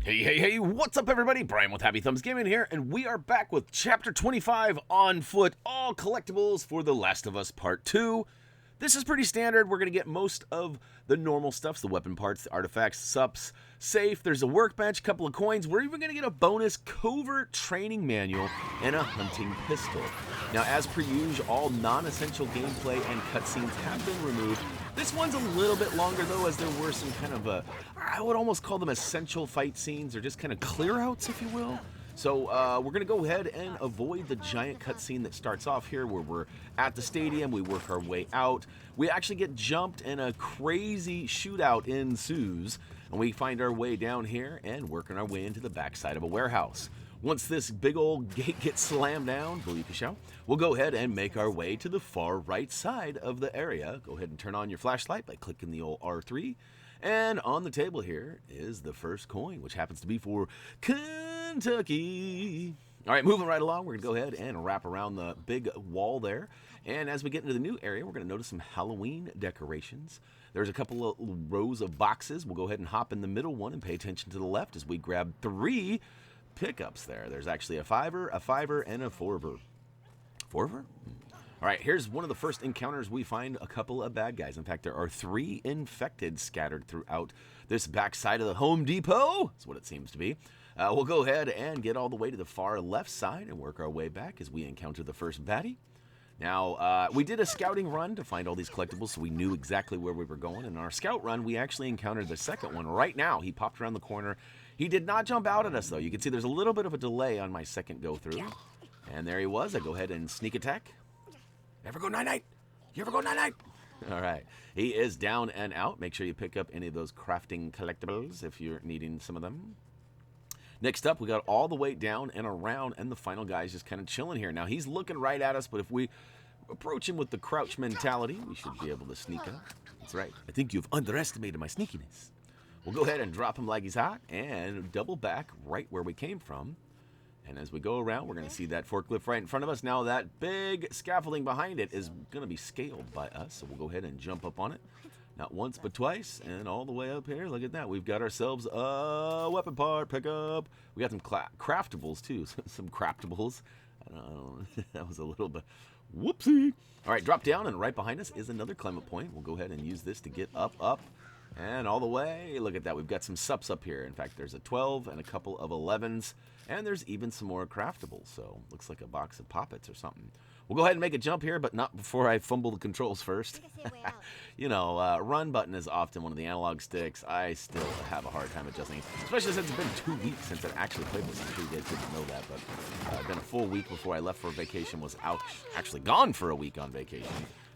Hey, what's up everybody? Brian with HappyThumbsGaming here, and we are back with Chapter 25 on foot, all collectibles for The Last of Us Part 2. This is pretty standard. We're going to get most of the normal stuffs, the weapon parts, the artifacts, sups, safe. There's a workbench, couple of coins. We're even going to get a bonus Covert training manual and a hunting pistol. Now, as per usual, all non-essential gameplay and cutscenes have been removed. This one's a little bit longer, though, as there were some kind of, I would almost call them essential fight scenes, or just kind of clear-outs, if you will. So we're going to go ahead and avoid the giant cutscene that starts off here, where we're at the stadium, we work our way out. We actually get jumped, and a crazy shootout ensues, and we find our way down here and working our way into the backside of a warehouse. Once this big old gate gets slammed down, believe you shall, we'll go ahead and make our way to the far right side of the area. Go ahead and turn on your flashlight by clicking the old R3. And on the table here is the first coin, which happens to be for Kentucky. All right, moving right along, we're going to go ahead and wrap around the big wall there. And as we get into the new area, we're going to notice some Halloween decorations. There's a couple of rows of boxes. We'll go ahead and hop in the middle one and pay attention to the left as we grab 3 pickups there. There's actually a 5er, a 5er, and a 4er. 4er? All right, here's one of the first encounters. We find a couple of bad guys. In fact, there are 3 infected scattered throughout this backside of the Home Depot. That's what it seems to be. We'll go ahead and get all the way to the far left side and work our way back as we encounter the first baddie. Now, we did a scouting run to find all these collectibles, so we knew exactly where we were going. In our scout run, we actually encountered the second one right now. He popped around the corner. He did not jump out at us, though. You can see there's a little bit of a delay on my second go-through. And there he was. I go ahead and sneak attack. Ever go night-night? You ever go night-night? All right. He is down and out. Make sure you pick up any of those crafting collectibles if you're needing some of them. Next up, we got all the way down and around, and the final guy's just kind of chilling here. Now, he's looking right at us, but if we approach him with the crouch mentality, we should be able to sneak up. That's right. I think you've underestimated my sneakiness. We'll go ahead and drop him like he's hot and double back right where we came from. And as we go around, we're going to see that forklift right in front of us. Now, that big scaffolding behind it is going to be scaled by us, so we'll go ahead and jump up on it. Not once, but twice, and all the way up here. Look at that. We've got ourselves a weapon part pickup. We got some craftables, too. Some craftables. I don't know. That was a little bit whoopsie. All right, drop down, and right behind us is another climate point. We'll go ahead and use this to get up, and all the way. Look at that. We've got some sups up here. In fact, there's a 12 and a couple of 11s, and there's even some more craftables. So, looks like a box of poppets or something. We'll go ahead and make a jump here, but not before I fumble the controls first. You know, run button is often one of the analog sticks. I still have a hard time adjusting, especially since it's been 2 weeks since I actually played this. I'm sure you guys didn't know that, but it's been a full week before I left for vacation. Was out, actually gone for a week on vacation.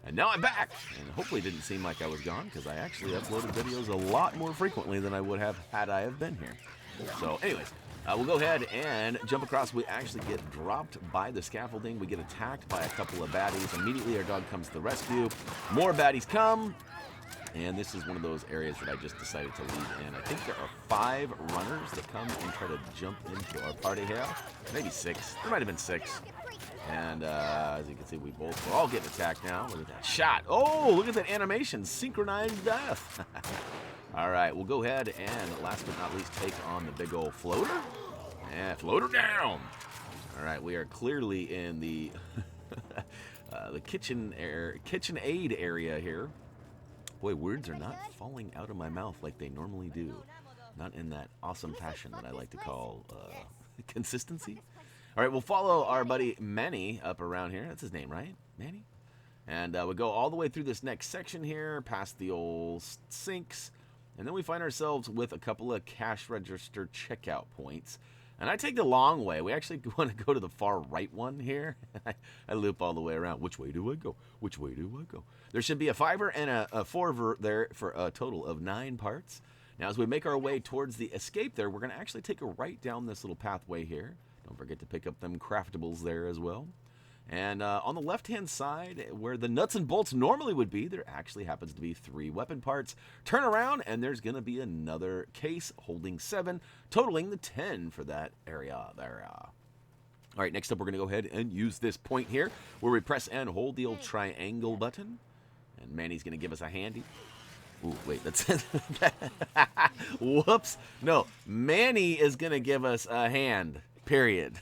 And now I'm back, and hopefully it didn't seem like I was gone, because I actually uploaded videos a lot more frequently than I would have had I have been here. So anyways, we'll go ahead and jump across. We actually get dropped by the scaffolding. We get attacked by a couple of baddies. Immediately our dog comes to the rescue. More baddies come, and this is one of those areas that I just decided to leave in. I think there are 5 runners that come and try to jump into our party here. Maybe 6. There might have been 6. And as you can see, we're all getting attacked now. Look at that shot. Oh, look at that animation. Synchronized death. All right, we'll go ahead and, last but not least, take on the big old floater. And floater down. All right, we are clearly in the the kitchen aid area here. Boy, words are not falling out of my mouth like they normally do. Not in that awesome fashion that I like to call consistency. All right, we'll follow our buddy Manny up around here. That's his name, right? Manny? And we'll go all the way through this next section here, past the old sinks. And then we find ourselves with a couple of cash register checkout points. And I take the long way. We actually want to go to the far right one here. I loop all the way around. Which way do I go? Which way do I go? There should be a 5er and a 4er there for a total of 9 parts. Now, as we make our way towards the escape there, we're going to actually take a right down this little pathway here. Don't forget to pick up them craftables there as well. And on the left-hand side, where the nuts and bolts normally would be, there actually happens to be 3 weapon parts. Turn around, and there's going to be another case holding 7, totaling the 10 for that area there. All right, next up, we're going to go ahead and use this point here, where we press and hold the old triangle button. And Manny's going to give us a handy. Ooh, wait, that's whoops. No, Manny is gonna give us a hand. Period.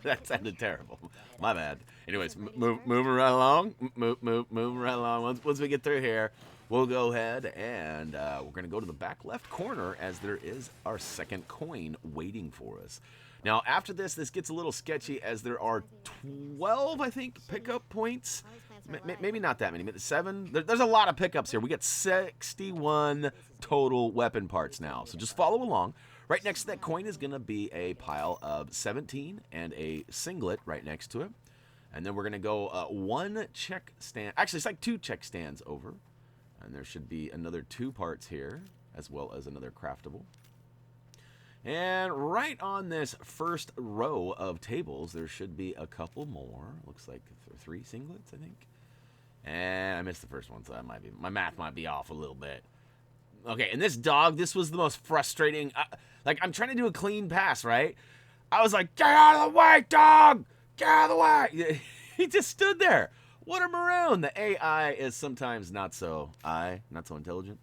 That sounded terrible. My bad. Anyways, moving right along. Moving right along. Once we get through here, we'll go ahead and we're gonna go to the back left corner as there is our second coin waiting for us. Now, after this gets a little sketchy as there are 12, I think, pickup points. Maybe not that many, 7. There's a lot of pickups here. We got 61 total weapon parts now. So just follow along. Right next to that coin is going to be a pile of 17 and a singlet right next to it. And then we're going to go 1 check stand. Actually, it's like 2 check stands over. And there should be another 2 parts here, as well as another craftable. And right on this first row of tables, there should be a couple more. Looks like 3 singlets, I think. And I missed the first one, so that might be, my math might be off a little bit. Okay, and this dog, this was the most frustrating. Like, I'm trying to do a clean pass, right? I was like, get out of the way, dog! Get out of the way! He just stood there. What a maroon. The AI is sometimes not so intelligent.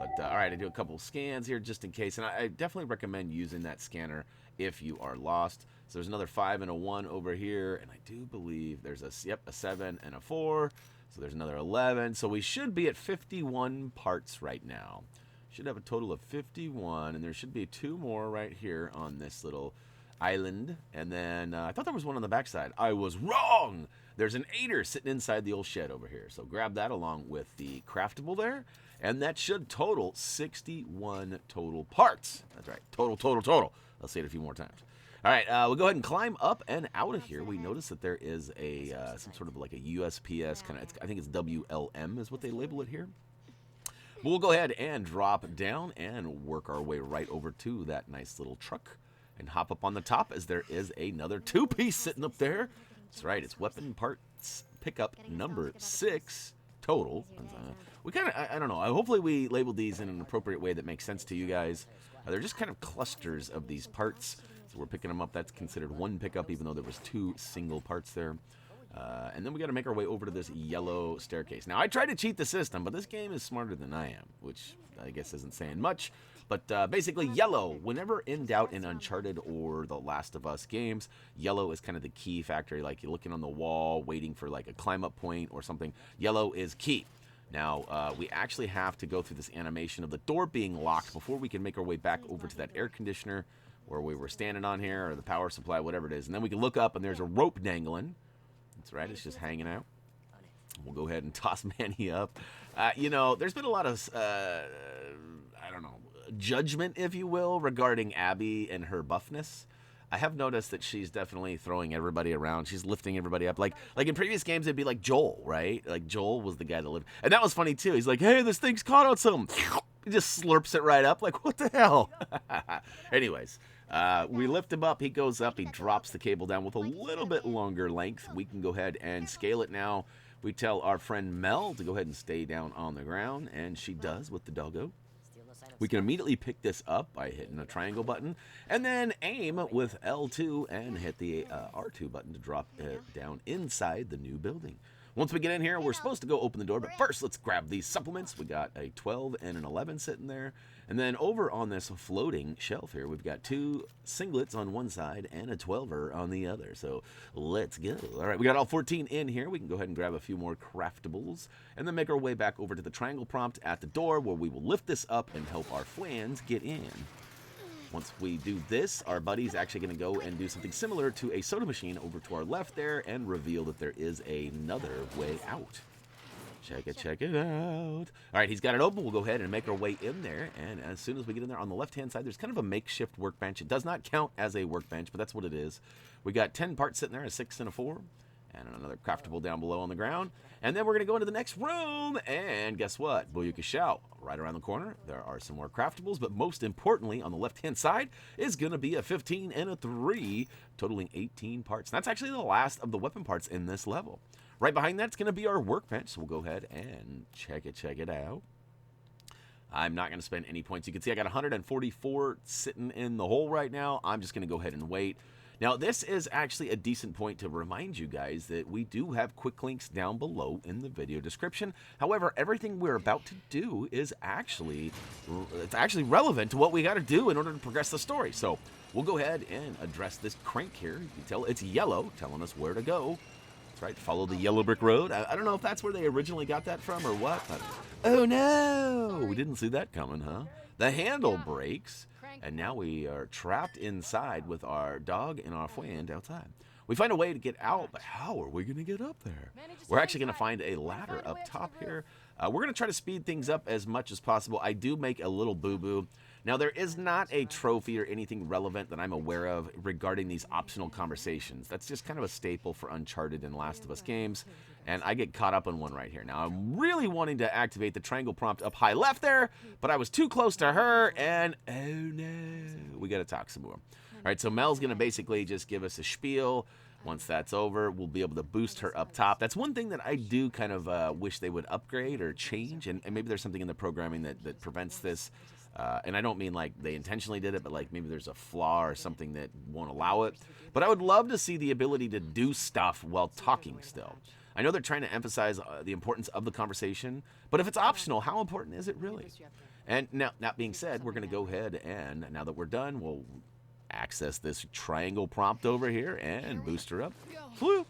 But, all right, I do a couple scans here just in case. And I definitely recommend using that scanner if you are lost. So there's another 5 and a 1 over here. And I do believe there's a 7 and a 4. So there's another 11. So we should be at 51 parts right now. Should have a total of 51. And there should be 2 more right here on this little island. And then I thought there was one on the backside. I was wrong. There's an 8er sitting inside the old shed over here. So grab that along with the craftable there. And that should total 61 total parts. That's right. Total. I'll say it a few more times. All right, we'll go ahead and climb up and out of here. We notice that there is a some sort of like a USPS kind of, I think it's WLM is what they label it here. But we'll go ahead and drop down and work our way right over to that nice little truck and hop up on the top as there is another 2-piece sitting up there. That's right, it's weapon parts pickup number 6 total. We kind of, I don't know, hopefully we labeled these in an appropriate way that makes sense to you guys. They're just kind of clusters of these parts. So we're picking them up. That's considered 1 pickup, even though there was 2 single parts there. And then we got to make our way over to this yellow staircase. Now, I tried to cheat the system, but this game is smarter than I am, which I guess isn't saying much. But basically, yellow, whenever in doubt in Uncharted or the Last of Us games, yellow is kind of the key factor. Like you're looking on the wall, waiting for like a climb-up point or something. Yellow is key. Now, we actually have to go through this animation of the door being locked before we can make our way back over to that air conditioner where we were standing on here, or the power supply, whatever it is. And then we can look up, and there's a rope dangling. That's right, it's just hanging out. We'll go ahead and toss Manny up. You know, there's been a lot of, I don't know, judgment, if you will, regarding Abby and her buffness. I have noticed that she's definitely throwing everybody around. She's lifting everybody up. Like in previous games, it'd be like Joel, right? Like Joel was the guy that lived. And that was funny, too. He's like, hey, this thing's caught on something. He just slurps it right up. Like, what the hell? Anyways, we lift him up. He goes up. He drops the cable down with a little bit longer length. We can go ahead and scale it now. We tell our friend Mel to go ahead and stay down on the ground. And she does with the doggo. We can immediately pick this up by hitting the triangle button and then aim with L2 and hit the R2 button to drop it down inside the new building. Once we get in here, we're supposed to go open the door, but first let's grab these supplements. We got a 12 and an 11 sitting there. And then over on this floating shelf here, we've got 2 singlets on one side and a 12er on the other. So let's go. All right, we got all 14 in here. We can go ahead and grab a few more craftables and then make our way back over to the triangle prompt at the door where we will lift this up and help our flans get in. Once we do this, our buddy's actually going to go and do something similar to a soda machine over to our left there and reveal that there is another way out. Check it out. All right, he's got it open. We'll go ahead and make our way in there. And as soon as we get in there, on the left-hand side, there's kind of a makeshift workbench. It does not count as a workbench, but that's what it is. We got 10 parts sitting there, a 6 and a 4. And another craftable down below on the ground. And then we're going to go into the next room. And guess what? Booyaka shout. Right around the corner, there are some more craftables. But most importantly, on the left-hand side, is going to be a 15 and a 3, totaling 18 parts. And that's actually the last of the weapon parts in this level. Right behind that, it's going to be our workbench. So we'll go ahead and check it out. I'm not going to spend any points. You can see I got 144 sitting in the hole right now. I'm just going to go ahead and wait. Now, this is actually a decent point to remind you guys that we do have quick links down below in the video description. However, everything we're about to do is actually relevant to what we got to do in order to progress the story. So we'll go ahead and address this crank here. You can tell it's yellow, telling us where to go. That's right, follow the yellow brick road. I don't know if that's where they originally got that from or what. But, oh no, we didn't see that coming, huh? The handle breaks. And now we are trapped inside with our dog and our friend outside. We find a way to get out, but how are we going to get up there? We're actually going to find a ladder up top here. We're going to try to speed things up as much as possible. I do make a little boo-boo. Now, there is not a trophy or anything relevant that I'm aware of regarding these optional conversations. That's just kind of a staple for Uncharted and Last of Us games, and I get caught up on one right here. Now, I'm really wanting to activate the triangle prompt up high left there, but I was too close to her, and oh no, we got to talk some more. All right, so Mel's going to basically just give us a spiel. Once that's over, we'll be able to boost her up top. That's one thing that I do kind of wish they would upgrade or change, and maybe there's something in the programming that prevents this. And I don't mean like they intentionally did it, but like maybe there's a flaw or something that won't allow it. But I would love to see the ability to do stuff while talking still. I know they're trying to emphasize the importance of the conversation, but if it's optional, how important is it really? And now, that being said, we're going to go ahead and now that we're done, we'll access this triangle prompt over here and boost her up. Whew.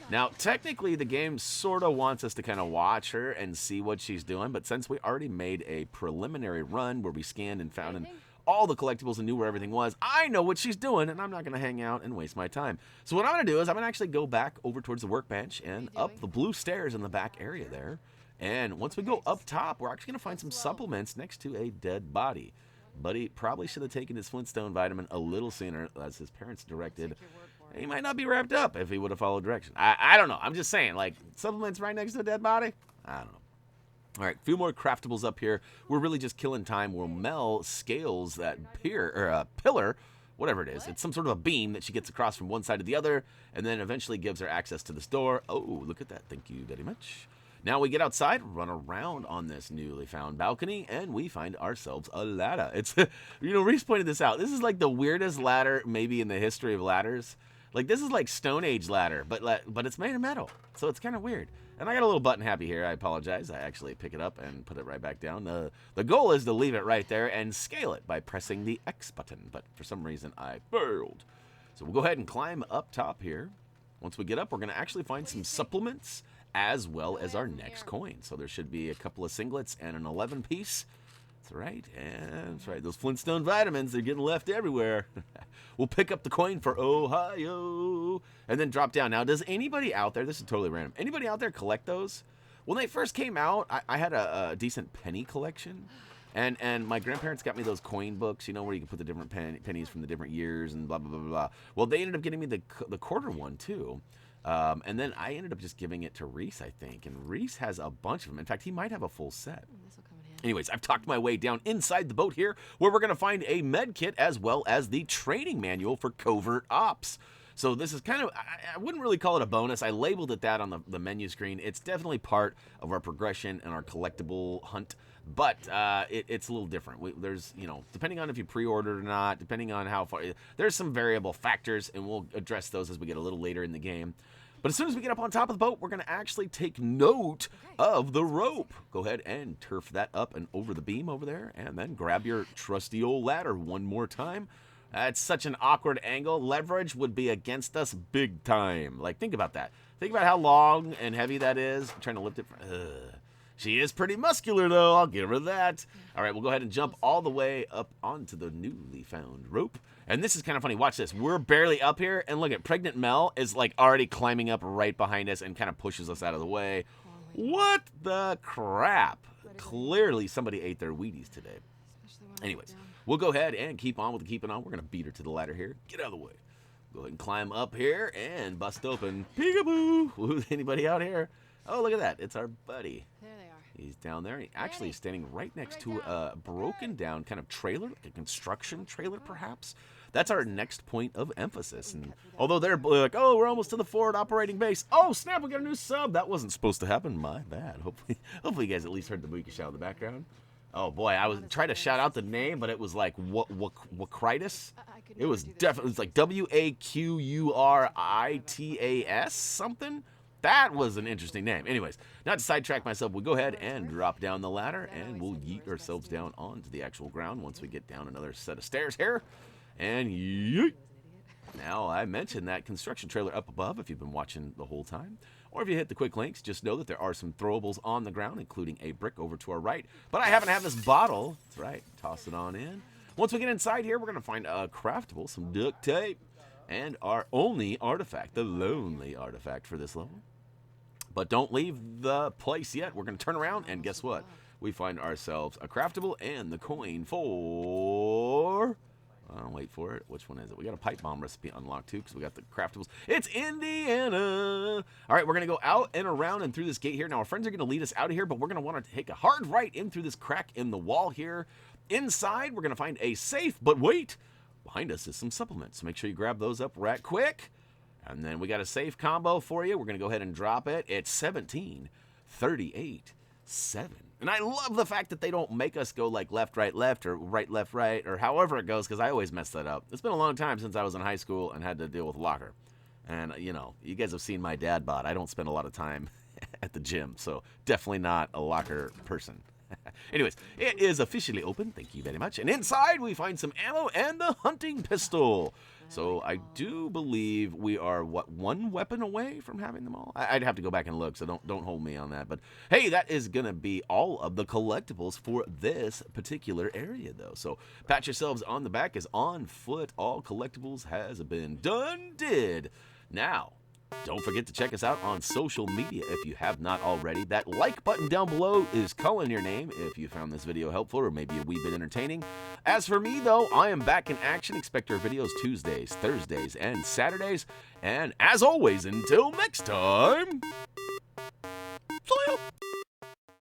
Now, technically, the game sort of wants us to kind of watch her and see what she's doing, but since we already made a preliminary run where we scanned and found all the collectibles and knew where everything was, I know what she's doing, and I'm not going to hang out and waste my time. So what I'm going to do is I'm going to actually go back over towards the workbench and up the blue stairs in the back area there. And once we go up top, we're actually going to find some supplements next to a dead body. Buddy probably should have taken his Flintstone vitamin a little sooner, as his parents directed. He might not be wrapped up if he would have followed direction. I don't know. I'm just saying, like, supplements right next to a dead body? I don't know. All right, a few more craftables up here. We're really just killing time while Mel scales that pillar, whatever it is. It's some sort of a beam that she gets across from one side to the other, and then eventually gives her access to this door. Oh, look at that. Thank you very much. Now we get outside, run around on this newly found balcony, and we find ourselves a ladder. It's, Reese pointed this out. This is like the weirdest ladder maybe in the history of ladders. Like, this is like Stone Age ladder, but it's made of metal, so it's kind of weird. And I got a little button happy here. I apologize. I actually pick it up and put it right back down. The goal is to leave it right there and scale it by pressing the X button, but for some reason I failed. So we'll go ahead and climb up top here. Once we get up, we're going to actually find some supplements as well as our next coin. So there should be a couple of singlets and an 11 piece. That's right, and that's right. Those Flintstone vitamins, they're getting left everywhere. We'll pick up the coin for Ohio and then drop down. Now, does anybody out there, this is totally random, anybody out there collect those? When they first came out, I had a decent penny collection. And my grandparents got me those coin books, where you can put the different pennies from the different years and blah, blah, blah, blah. Well, they ended up getting me the quarter one, too. And then I ended up just giving it to Reese, I think. And Reese has a bunch of them. In fact, he might have a full set. Anyways, I've talked my way down inside the boat here, where we're going to find a med kit as well as the training manual for Covert Ops. So this is kind of, I wouldn't really call it a bonus. I labeled it that on the menu screen. It's definitely part of our progression and our collectible hunt, but it's a little different. There's, depending on if you pre-ordered or not, depending on how far, there's some variable factors, and we'll address those as we get a little later in the game. But as soon as we get up on top of the boat, we're going to actually take note of the rope. Go ahead and turf that up and over the beam over there, and then grab your trusty old ladder one more time. That's such an awkward angle. Leverage would be against us big time. Like, think about that. Think about how long and heavy that is. I'm trying to lift it. She is pretty muscular, though. I'll give her that. All right, we'll go ahead and jump all the way up onto the newly found rope. And this is kind of funny. Watch this. We're barely up here, and look at Pregnant Mel is like already climbing up right behind us and kind of pushes us out of the way. What the crap? Clearly somebody ate their Wheaties today. Anyways, we'll go ahead and keep on with the keeping on. We're going to beat her to the ladder here. Get out of the way. Go ahead and climb up here and bust open. Peekaboo! Anybody out here? Oh, look at that. It's our buddy. There they are. He's down there. He actually is standing right next to a broken down kind of trailer, like a construction trailer perhaps. That's our next point of emphasis. And although they're like, oh, we're almost to the forward operating base. Oh, snap, we got a new sub. That wasn't supposed to happen. My bad. Hopefully you guys at least heard the Buick shout in the background. Oh boy, I was trying to shout out the name, but it was like Wacritus. It was definitely, it's like Waquuritas something. That was an interesting name. Anyways, not to sidetrack myself, we'll go ahead and drop down the ladder, and we'll yeet ourselves down onto the actual ground once we get down another set of stairs here. And yeet. Now, I mentioned that construction trailer up above if you've been watching the whole time. Or if you hit the quick links, just know that there are some throwables on the ground, including a brick over to our right. But I happen to have this bottle. That's right. Toss it on in. Once we get inside here, we're going to find a craftable, some duct tape, and our only artifact, the lonely artifact for this level. But don't leave the place yet. We're going to turn around, and guess what? We find ourselves a craftable and the coin for... wait for it. Which one is it? We got a pipe bomb recipe unlocked too because we got the craftables. It's Indiana. All right, we're going to go out and around and through this gate here. Now, our friends are going to lead us out of here, but we're going to want to take a hard right in through this crack in the wall here. Inside, we're going to find a safe, but wait. Behind us is some supplements. So make sure you grab those up right quick. And then we got a safe combo for you. We're going to go ahead and drop it. It's 17, 38, 7. And I love the fact that they don't make us go like left, right, left, or right, left, right, or however it goes, because I always mess that up. It's been a long time since I was in high school and had to deal with locker. And, you know, you guys have seen my dad bod. I don't spend a lot of time at the gym, so definitely not a locker person. Anyways, it is officially open. Thank you very much. And inside, we find some ammo and a hunting pistol. So I do believe we are, what, one weapon away from having them all? I'd have to go back and look, so don't hold me on that. But, hey, that is going to be all of the collectibles for this particular area, though. So pat yourselves on the back, as on foot, all collectibles has been done did. Now, don't forget to check us out on social media if you have not already. That like button down below is calling your name if you found this video helpful or maybe a wee bit entertaining. As for me, though, I am back in action. Expect our videos Tuesdays, Thursdays, and Saturdays. And as always, until next time...